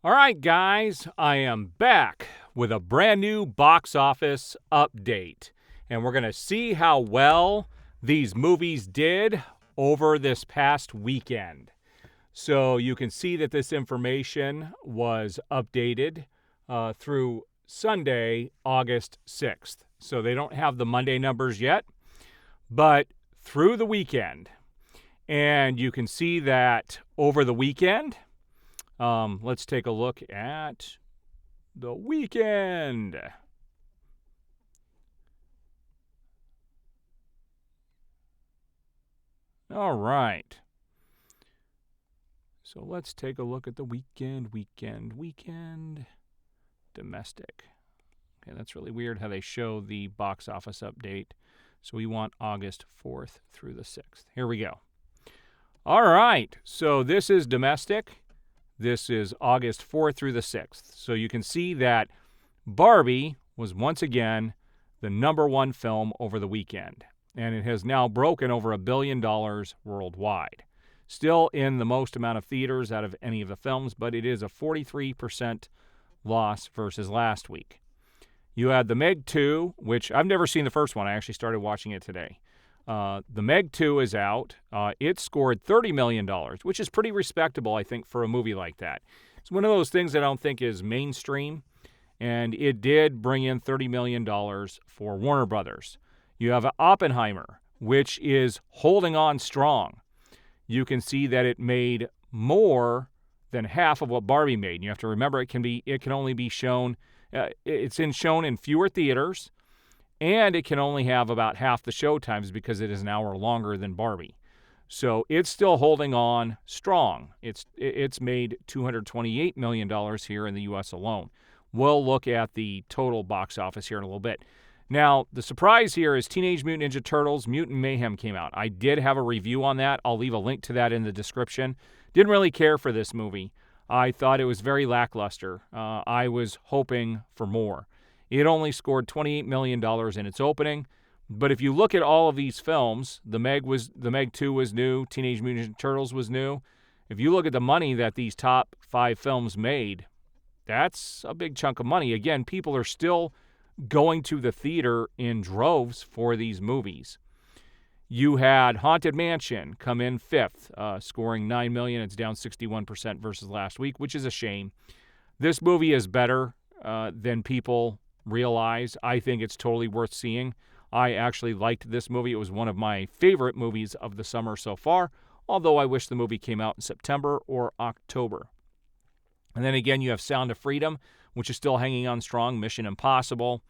All right, guys, I am back with a brand new box office update. And we're going to see how well these movies did over this past weekend. So you can see that this information was updated through Sunday, August 6th. So they don't have the Monday numbers yet, but through the weekend. And you can see that over the weekend, let's take a look at the weekend. All right. So let's take a look at the weekend. Domestic. Okay, that's really weird how they show the box office update. So we want August 4th through the 6th. Here we go. All right. So this is domestic. This is August 4th through the 6th. So you can see that Barbie was once again the number one film over the weekend. And it has now broken over $1 billion worldwide. Still in the most amount of theaters out of any of the films, but it is a 43% loss versus last week. You had The Meg 2, which I've never seen the first one. I actually started watching it today. The Meg 2 is out. It scored $30 million, which is pretty respectable, I think, for a movie like that. It's one of those things that I don't think is mainstream, and it did bring in $30 million for Warner Brothers. You have Oppenheimer, which is holding on strong. You can see that it made more than half of what Barbie made. And you have to remember it can only be shown, shown in fewer theaters, and it can only have about half the show times because it is an hour longer than Barbie. So it's still holding on strong. It's made $228 million here in the U.S. alone. We'll look at the total box office here in a little bit. Now, the surprise here is Teenage Mutant Ninja Turtles Mutant Mayhem came out. I did have a review on that. I'll leave a link to that in the description. Didn't really care for this movie. I thought it was very lackluster. I was hoping for more. It only scored $28 million in its opening. But if you look at all of these films, The Meg 2 was new, Teenage Mutant Ninja Turtles was new. If you look at the money that these top 5 films made, that's a big chunk of money. Again, people are still going to the theater in droves for these movies. You had Haunted Mansion come in 5th, scoring $9 million. It's down 61% versus last week, which is a shame. This movie is better than people realize. I think it's totally worth seeing. I actually liked this movie. It was one of my favorite movies of the summer so far, although I wish the movie came out in September or October. And then again, you have Sound of Freedom, which is still hanging on strong. Mission Impossible,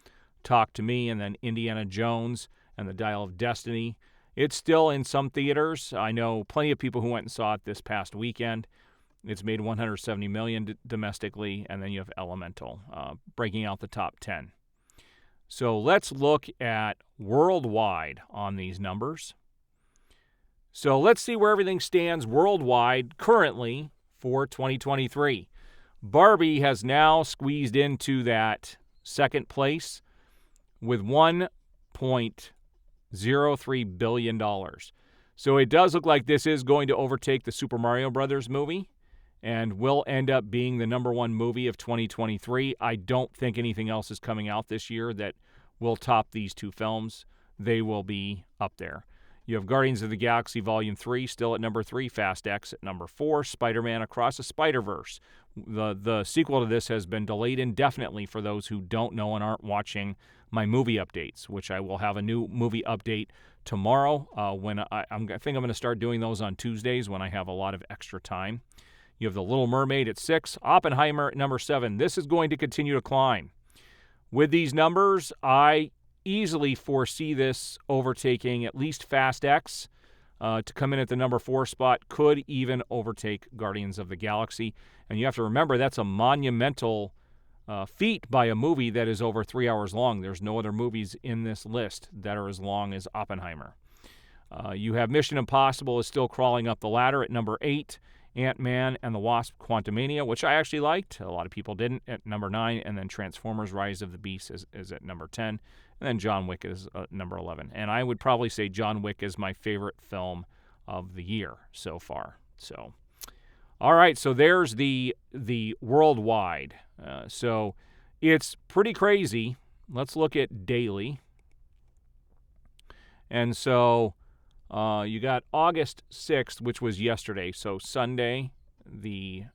Talk to Me, and then Indiana Jones and the Dial of Destiny. It's still in some theaters. I know plenty of people who went and saw it this past weekend. It's made $170 million domestically, and then you have Elemental breaking out the top 10. So let's look at worldwide on these numbers. So let's see where everything stands worldwide currently for 2023. Barbie has now squeezed into that second place with $1.03 billion. So it does look like this is going to overtake the Super Mario Brothers movie and will end up being the number one movie of 2023. I don't think anything else is coming out this year that will top these two films. They will be up there. You have Guardians of the Galaxy Volume 3 still at number 3, Fast X at number 4, Spider-Man Across the Spider-Verse. The sequel to this has been delayed indefinitely for those who don't know and aren't watching my movie updates, which I will have a new movie update tomorrow when I think I'm going to start doing those on Tuesdays when I have a lot of extra time. You have The Little Mermaid at 6, Oppenheimer at number 7. This is going to continue to climb. With these numbers, I easily foresee this overtaking at least Fast X to come in at the number 4 spot, could even overtake Guardians of the Galaxy. And you have to remember that's a monumental feat by a movie that is over 3 hours long. There's no other movies in this list that are as long as Oppenheimer. You have Mission Impossible is still crawling up the ladder at number 8. Ant-Man and the Wasp Quantumania, which I actually liked. A lot of people didn't, at number 9. And then Transformers Rise of the Beast is at number 10. And then John Wick is number 11. And I would probably say John Wick is my favorite film of the year so far. So, all right, so there's the the worldwide. So it's pretty crazy. Let's look at daily. And so you got August 6th, which was yesterday. So Sunday, the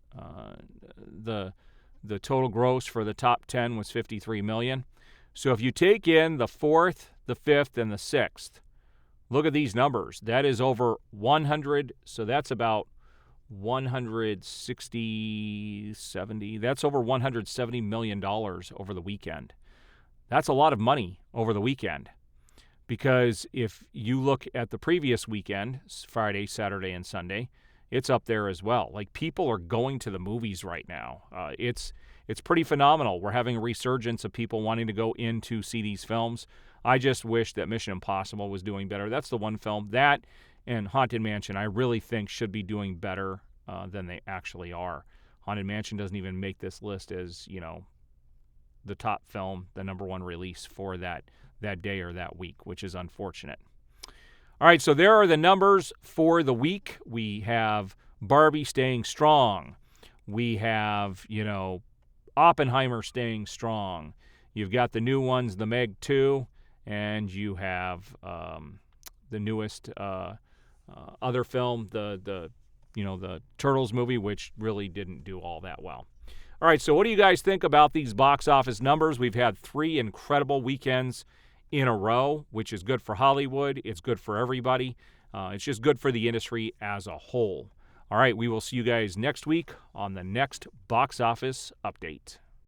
total gross for the top 10 was $53 million. So if you take in the 4th, the 5th, and the 6th, look at these numbers. That is over 100. So that's about 160, that's over $170 million over the weekend. That's a lot of money over the weekend. Because if you look at the previous weekend, Friday, Saturday, and Sunday, it's up there as well. Like, people are going to the movies right now. It's pretty phenomenal. We're having a resurgence of people wanting to go in to see these films. I just wish that Mission Impossible was doing better. That's the one film. That and Haunted Mansion, I really think, should be doing better than they actually are. Haunted Mansion doesn't even make this list as, the top film, the number one release for that day or that week, which is unfortunate. All right, so there are the numbers for the week. We have Barbie staying strong. We have, Oppenheimer staying strong. You've got the new ones, the Meg 2, and you have the newest other film, the Turtles movie, which really didn't do all that well. All right, so what do you guys think about these box office numbers? We've had 3 incredible weekends in a row, which is good for Hollywood. It's good for everybody. It's just good for the industry as a whole. All right, we will see you guys next week on the next box office update.